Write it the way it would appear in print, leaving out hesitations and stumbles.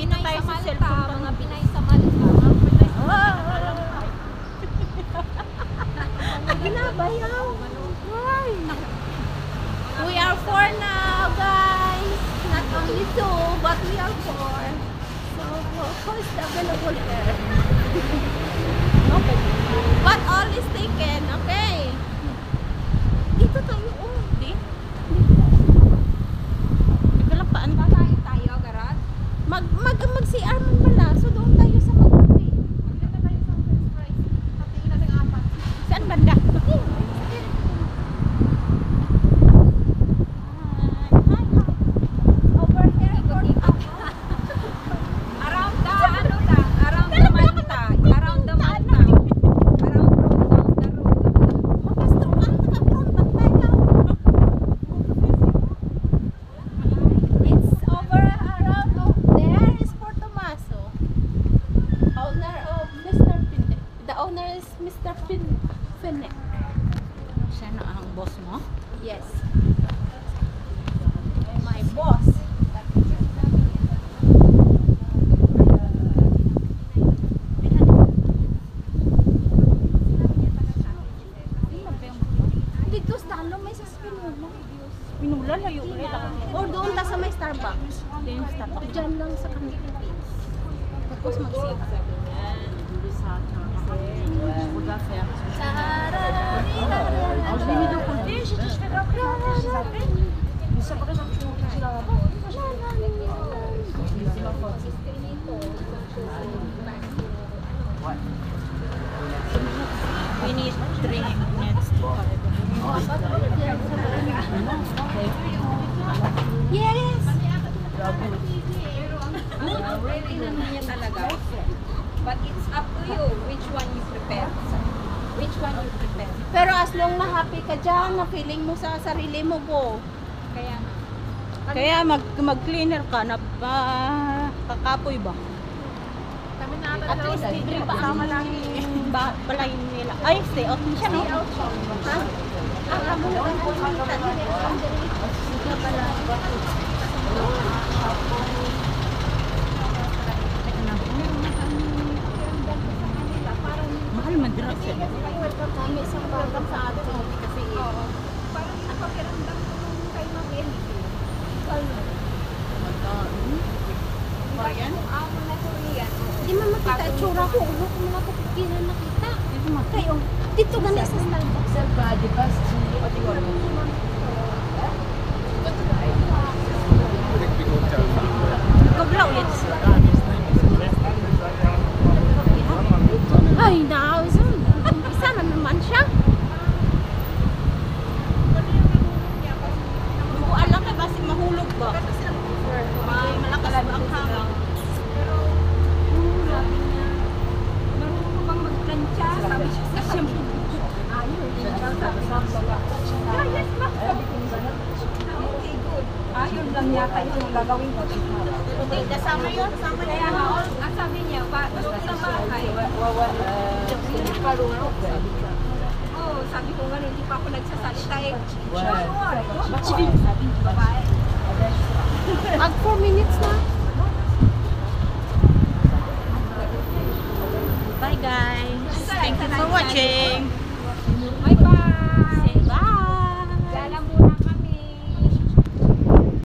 Pinay tayo sa sa Malta, cellphone. mga Pinay sa Malta. Binabayaw. Ay. We are four now, guys. Not only two, but we are four. So, who is available here? Okay. But all is taken, okay? Dito tayo, oh. Di? Nagkalapaan ba? Kakain tayo, Garat. Mag-CR man pala. So, doon tayo sa mag-cafe. Magkita tayo sa first prize. Tatingin natin ang apat. Saan banda? Over here, Around the, ano lang, around the Malta. Around the Malta. Around the road. It's over around there is Fort Tomaso. Owner of Mr. Pinnick. The owner is Mr. Pinnick. Siya na ang boss mo? Yes. My boss. Dito sa Talo may sa Spinola. Pinula, layo ulit ako. Or doon ta sa may Starbucks. Then, Starbucks. Diyan lang sa kanila. Tapos mag-save. We need 3 minutes to Yes! Ready naman niya talaga. But it's up to you which one you prepare. Which one you prepare. Pero as long na happy ka dyan, na feeling mo sa sarili mo po. Kaya Kaya mag-cleaner ka na kakapoy ba? kami na At least libre pa ang malaki. Balay nila. Ay, stay out siya, no? Ha? Ang amo na ang kumita Mahal man dira siya. kami sa program sa atin. Kasi parang napakiramdam ko nung kay Ma'am Emily. Korean? Amo na Korean. di man makita itsura ko. Ulo ko muna ko pigilan nakita. Kayo, dito gani sa Starbucks. Kabla ulit. Ay, now is umpisa na naman siya. Buwan lang kay basi mahulog ba? May malakas ba ang hangin? Marunong ko bang magplansya? Sabi siya sa kanya. Yes, ma'am. Okay, good. Yun lang yata yung gagawin ko. Okay, kasama yun? Kasama na Kaya yan. nga, ang sabi niya, doon sa bahay. Oh, sabi ko nga, hindi pa ako nagsasalita eh. Sure. Babae. Mag 4 minutes na. Bye guys. Thank you for watching.